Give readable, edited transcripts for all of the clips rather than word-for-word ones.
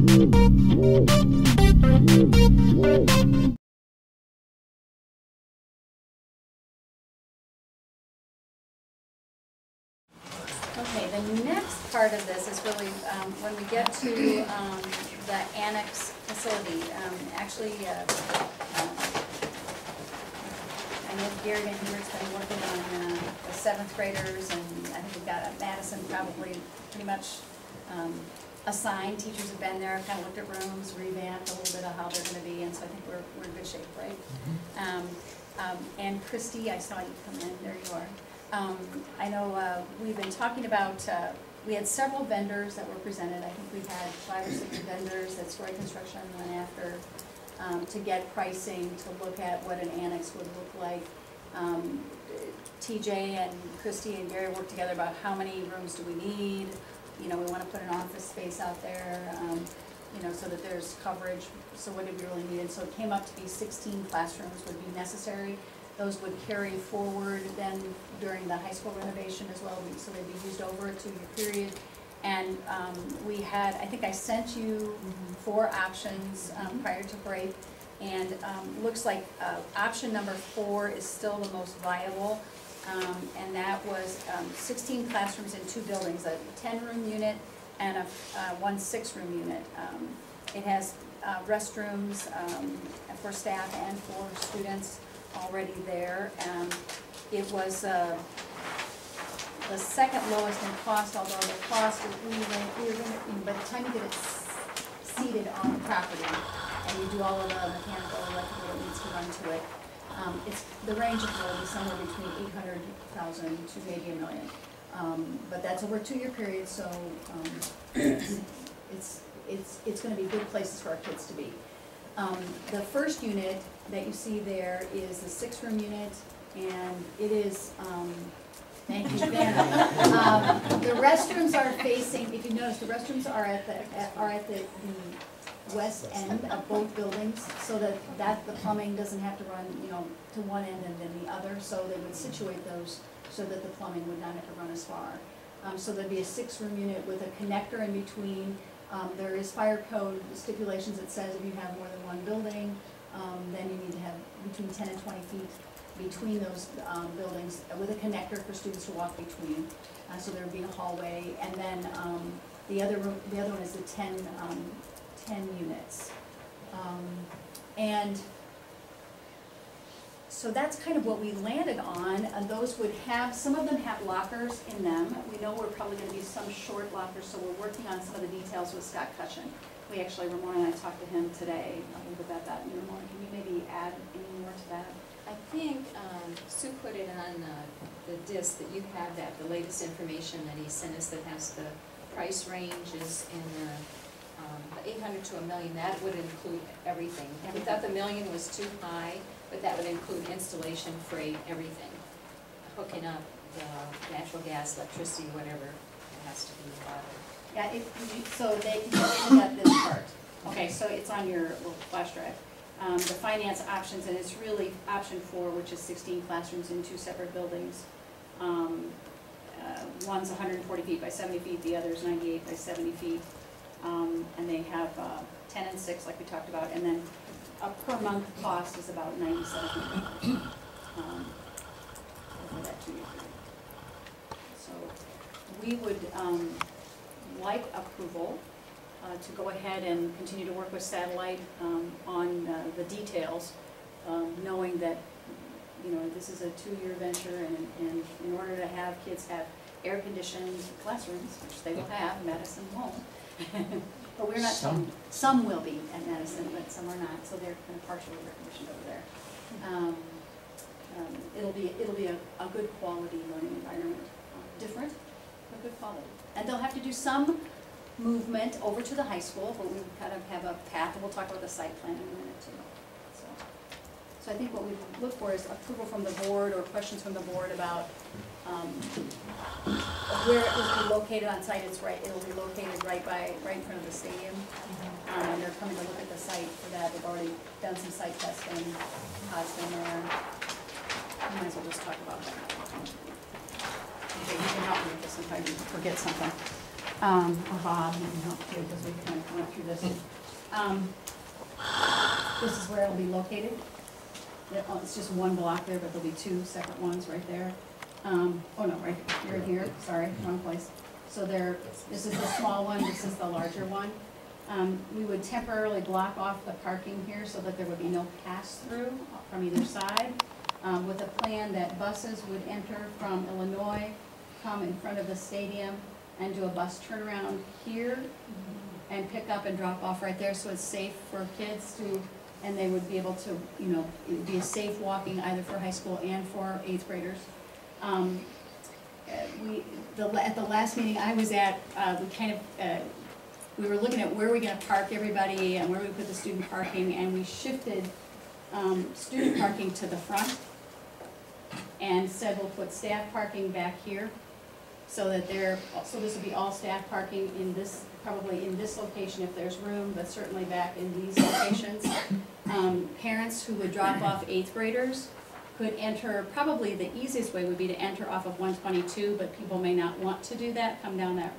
Okay, the next part of this is really when we get to the annex facility. Actually, I know Gary Van Heer's been working on the 7th graders, and I think we've got Madison probably pretty much assigned. Teachers have been there, kind of looked at rooms, revamped a little bit of how they're going to be, and so I think we're in good shape, right? And Christy, I saw you come in. There you are. I know we've been talking about, we had several vendors that were presented. I think we've had 5 or 6 vendors that Story Construction went after to get pricing, to look at what an annex would look like. TJ and Christy and Gary worked together about how many rooms do we need. You know, we want to put an office space out there, you know, so that there's coverage. So what did we really need? And so it came up to be 16 classrooms would be necessary. Those would carry forward then during the high school renovation as well, so they'd be used over a 2-year period. And we had, I think I sent you 4 options prior to break, and looks like option number 4 is still the most viable, and that was 16 classrooms in 2 buildings, a 10-room unit and a 1 6-room unit. It has restrooms for staff and for students already there. It was the second lowest in cost, although the cost, we were going to, by the time you get it seated on the property and you do all of the mechanical, electrical that needs to run to it, it's the range of will be somewhere between 800,000 to maybe $1 million. But that's over a 2-year period, so it's going to be good places for our kids to be. The first unit that you see there is the 6-room unit, and it is, thank you, Ben. The restrooms are facing, if you notice, the restrooms are at the west end of both buildings, so that the plumbing doesn't have to run, you know, to one end and then the other, so they would situate those so that the plumbing would not have to run as far. So there'd be a 6-room unit with a connector in between. There is fire code stipulations that says if you have more than 1 building, then you need to have between 10 and 20 feet between those buildings with a connector for students to walk between. So there would be a hallway, and then the other one is the 10 units. And so that's kind of what we landed on. Those would have, some of them have lockers in them. We know we're probably going to be some short lockers, so we're working on some of the details with Scott Cutchin. We actually, Ramona and I talked to him today a little bit about that. Ramona, can you maybe add any more to that? I think Sue put it on the disc that you have, that the latest information that he sent us that has the price ranges in the 800 to $1 million. That would include everything. We thought the $1 million was too high, but that would include installation, freight, everything. Hooking up the natural gas, electricity, whatever it has to be bothered. Yeah, so they can look at this part. Okay, so it's on your little flash drive. The finance options, and it's really option 4, which is 16 classrooms in 2 separate buildings. One's 140 feet by 70 feet, the other's 98 by 70 feet. And they have 10 and 6, like we talked about, and then a per month cost is about $97 over that 2-year period. So we would like approval to go ahead and continue to work with Satellite on the details, knowing that, you know, this is a 2-year venture, and in order to have kids have air-conditioned classrooms, which they will have, Madison won't. But we're not, some will be at Madison, but some are not, so they're kind of partially air-conditioned over there. It'll be a good quality learning environment, different, but good quality. And they'll have to do some movement over to the high school, but we kind of have a path, and we'll talk about the site plan in a minute too. So I think what we look for is approval from the board or questions from the board about where it will be located on site. It'll be located right in front of the stadium, and they're coming to look at the site for that. They've already done some site testing. Todd's been there. We might as well just talk about that. Okay, you can help me with this if I forget something. Bob, you can help too, because we kind of went through this. This is where it'll be located. It's just one block there, but there'll be two separate ones right there. Oh no, right here and here, sorry, wrong place. So this is the small one, this is the larger one. We would temporarily block off the parking here so that there would be no pass-through from either side, with a plan that buses would enter from Illinois, come in front of the stadium, and do a bus turnaround here, and pick up and drop off right there, so it's safe for kids to, and they would be able to, you know, it'd be a safe walking either for high school and for 8th graders. At the last meeting I was at, we were looking at where we're gonna park everybody and where we put the student parking, and we shifted student parking to the front and said we'll put staff parking back here, so that so this will be all staff parking in this, probably in this location if there's room, but certainly back in these locations. Parents who would drop off 8th graders could enter, probably the easiest way would be to enter off of 122, but people may not want to do that, come down that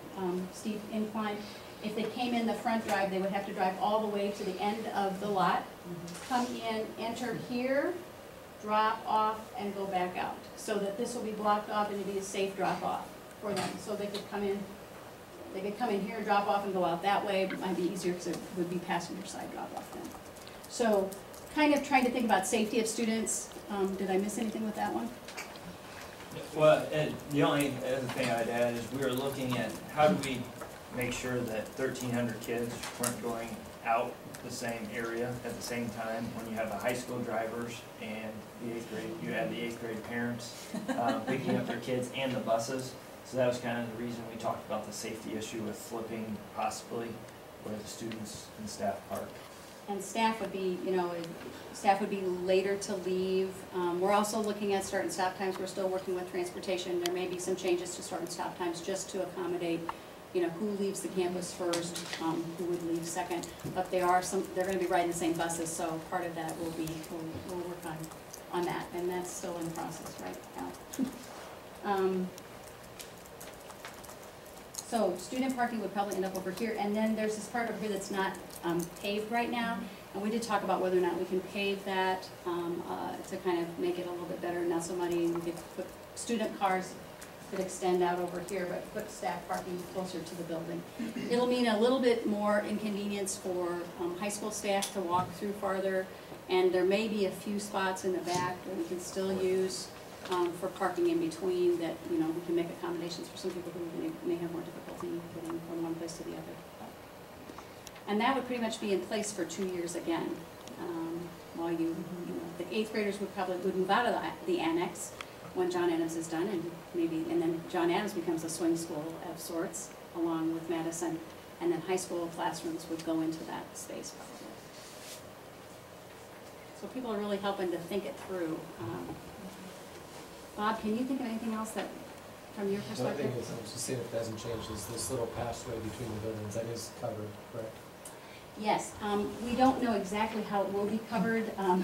steep incline. If they came in the front drive, they would have to drive all the way to the end of the lot, come in, enter here, drop off, and go back out. So that this will be blocked off and it'll be a safe drop off for them. So they could come in here, drop off, and go out that way. It might be easier because it would be passenger side drop off then. So kind of trying to think about safety of students. Did I miss anything with that one? Well, the only other thing I'd add is we were looking at how do we make sure that 1,300 kids weren't going out the same area at the same time. When you have the high school drivers and the 8th grade, you have the 8th grade parents picking up their kids and the buses. So that was kind of the reason we talked about the safety issue with flipping possibly where the students and staff park. And staff would be, you know, staff would be later to leave. We're also looking at start and stop times. We're still working with transportation. There may be some changes to start and stop times just to accommodate, you know, who leaves the campus first, who would leave second. But they're going to be riding the same buses, so part of that will be, we'll work on that, and that's still in process right now. So student parking would probably end up over here, and then there's this part over here that's not paved right now, and we did talk about whether or not we can pave that to kind of make it a little bit better, not so muddy. We could put student cars could extend out over here, but put staff parking closer to the building. It'll mean a little bit more inconvenience for high school staff to walk through farther, and there may be a few spots in the back that we can still use for parking in between that, you know, we can make accommodations for some people who may have more difficulty getting from one place to the other. And that would pretty much be in place for 2 years again. While you know, the 8th graders would move out of the annex when John Adams is done, and then John Adams becomes a swing school of sorts, along with Madison, and then high school classrooms would go into that space probably. So people are really helping to think it through. Bob, can you think of anything else that, from your perspective? The only thing is, I was just saying, if it doesn't change, is this little passway between the buildings, that is covered, correct? Yes, we don't know exactly how it will be covered. One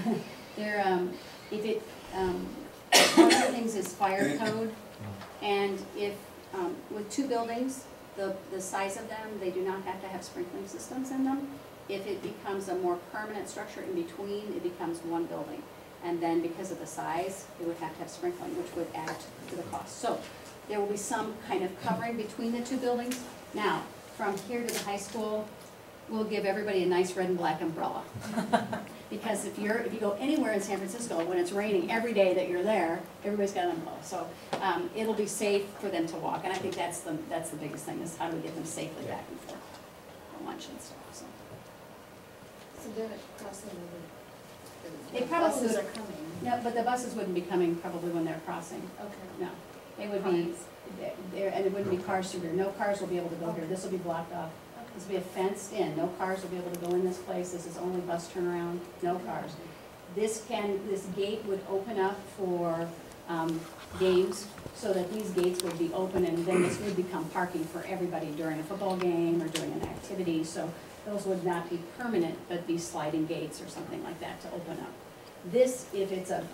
of the things is fire code, and if, with 2 buildings, the size of them, they do not have to have sprinkling systems in them. If it becomes a more permanent structure in between, it becomes 1 building. And then because of the size, it would have to have sprinkling, which would add to the cost. So there will be some kind of covering between the 2 buildings. Now, from here to the high school, we'll give everybody a nice red and black umbrella. Because if you go anywhere in San Francisco, when it's raining every day that you're there, everybody's got an umbrella. So it'll be safe for them to walk. And I think that's the biggest thing, is how do we get them safely back and forth for lunch and stuff. So they're crossing over. They probably buses would. are coming. No, but the buses wouldn't be coming probably when they're crossing. Okay. No, they would be there, and there wouldn't be cars through here. No cars will be able to go here. This will be blocked off. This will be a fenced in. No cars will be able to go in this place. This is only bus turnaround. No cars. This gate would open up for games, so that these gates would be open, and then this would become parking for everybody during a football game or during an activity. So those would not be permanent, but be sliding gates or something like that to open up. This, if it's a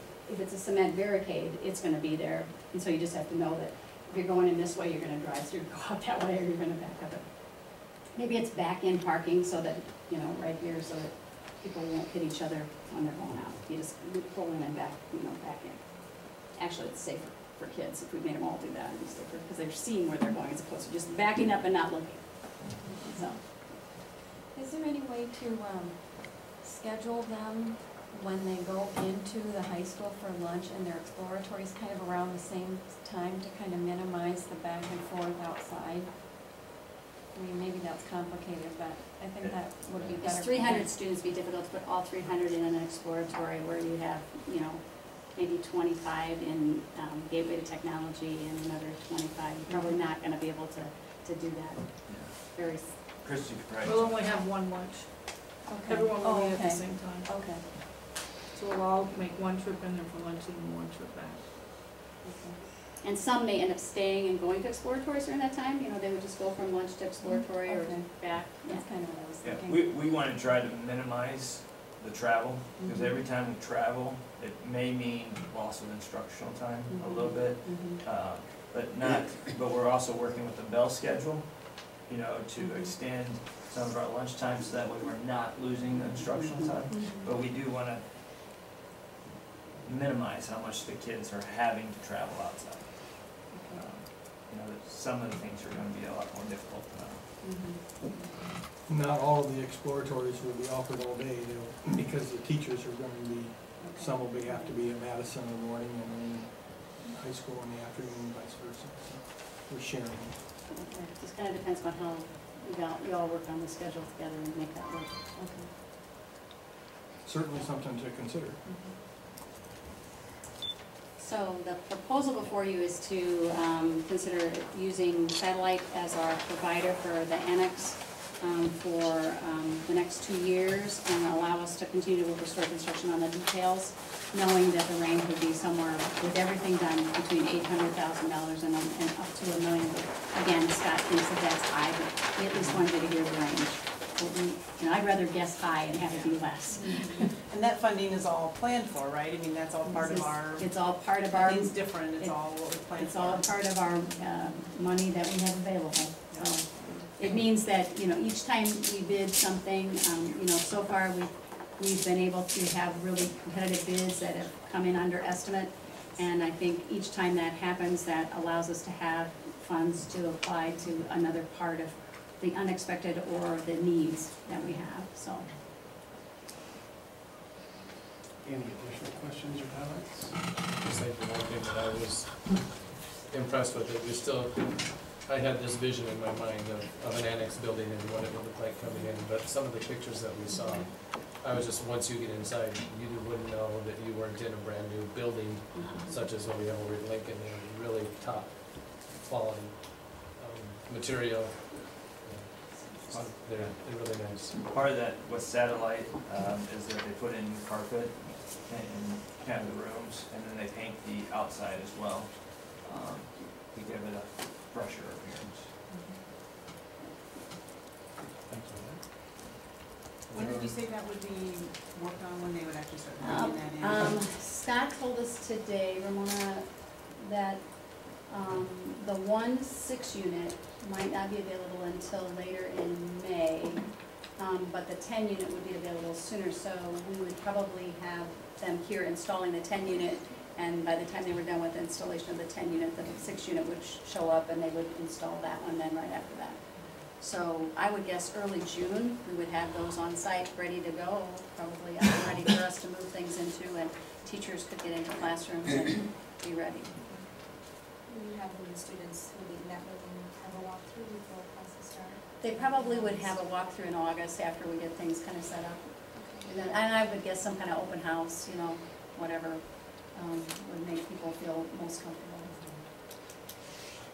cement barricade, it's going to be there, and so you just have to know that if you're going in this way, you're gonna drive through, go out that way, or you're gonna back up it. Maybe it's back-in parking so that, you know, right here, so that people won't hit each other when they're going out. You just pull in and back, you know, back in. Actually, it's safer for kids if we made them all do that, it'd be safer, because they're seeing where they're going as opposed to just backing up and not looking. So, Is there any way to, schedule them when they go into the high school for lunch and their exploratories kind of around the same time to kind of minimize the back and forth outside? I mean, maybe that's complicated, but I think that would be better. it's 300 students, it'd be difficult to put all 300 in an exploratory where you have, you know, maybe 25 in Gateway to Technology and another 25. You're probably not gonna be able to do that. Very, Christie could probably. We'll only have one lunch. Okay. Everyone will Oh, be at the okay. same time. Okay, So we'll all make one trip in there for lunch and one trip back. okay. and some may end up staying and going to exploratories during that time, you know, they would just go from lunch to exploratory or Okay. back. That's kind of what I was Yeah, thinking. we want to try to minimize the travel, because Mhm. every time we travel, it may mean loss of instructional time a Mhm. little bit, Mhm. but not, but we're also working with the bell schedule, you know, to Mhm. extend some of our lunch times, so that way we're not losing the instructional time. Mhm. But we do want to minimize how much the kids are having to travel outside. Okay. You know, that some of the things are going to be a lot more difficult. Mhm. Not all of the exploratories will be offered all day, because the teachers are going to be, some will be, have to be at Madison in the morning and then high school in the afternoon, and vice versa, so we're sharing. Okay. Just kind of depends on how you all work on the schedule together and make that work. Okay. Certainly something to consider. Mhm. So the proposal before you is to consider using Satellite as our provider for the annex for the next 2 years and allow us to continue to work with store construction on the details, knowing that the range would be somewhere with everything done between $800,000 and up to $1 million. Again, Scott thinks that that's high, but we at least wanted you to hear the range. But you know, I'd rather guess high and have it be less. And that funding is all planned for, right? I mean, that's all part of our, It's all part of our, nothing's different, it's all what we planned it's all for. part of our money that we have available. So it means that, you know, each time we bid something, you know, so far we've been able to have really competitive bids that have come in under estimate. And I think each time that happens, that allows us to have funds to apply to another part of the unexpected or the needs that we have, so. Any additional questions or comments? Just like the one thing that I was impressed with, it was still, I had this vision in my mind of an annex building and what it would look like coming in, but some of the pictures that we saw, I was just, once you get inside, you wouldn't know that you weren't in a brand new building such as what we have over in Lincoln. They're really top quality material. They're really nice. Part of that with Satellite is that they put in carpet in kind of the rooms, and then they paint the outside as well to give it a fresher appearance. Thank you. When did you say that would be worked on, when they would actually start putting that in? Scott told us today, Ramona, that the 1-6 unit might not be available until later in May, but the 10 unit would be available sooner, so we would probably have them here installing the 10 unit, and by the time they were done with the installation of the 10 unit, the 6 unit would show up and they would install that one then right after that. So I would guess early June, we would have those on site, ready to go, probably ready for us to move things into, and teachers could get into classrooms and be ready. You have the students who will be in that building have a walkthrough before classes start? They probably would have a walkthrough in August after we get things kind of set up. And I would guess some kind of open house, you know, whatever, would make people feel most comfortable.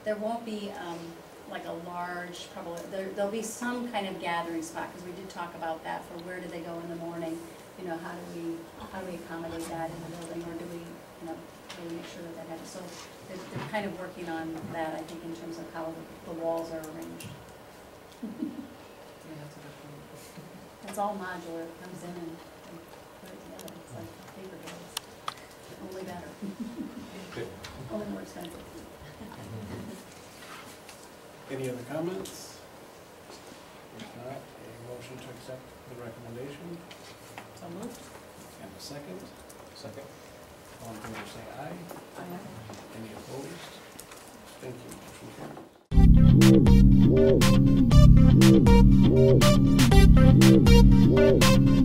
There won't be, like a large, probably, there'll be some kind of gathering spot, because we did talk about that, for where do they go in the morning? You know, how do we accommodate that in the building, or do we, you know, do we make sure that that happens? So they're kind of working on that, I think, in terms of how the walls are arranged. Yeah, that's a good point. It's all modular, it comes in and put it together, it's like paper dolls, only better, only more expensive. Any other comments? If not, a motion to accept the recommendation, So moved. and a second. Second. All in favor, say aye. Aye. Any opposed? Thank you, motion carries.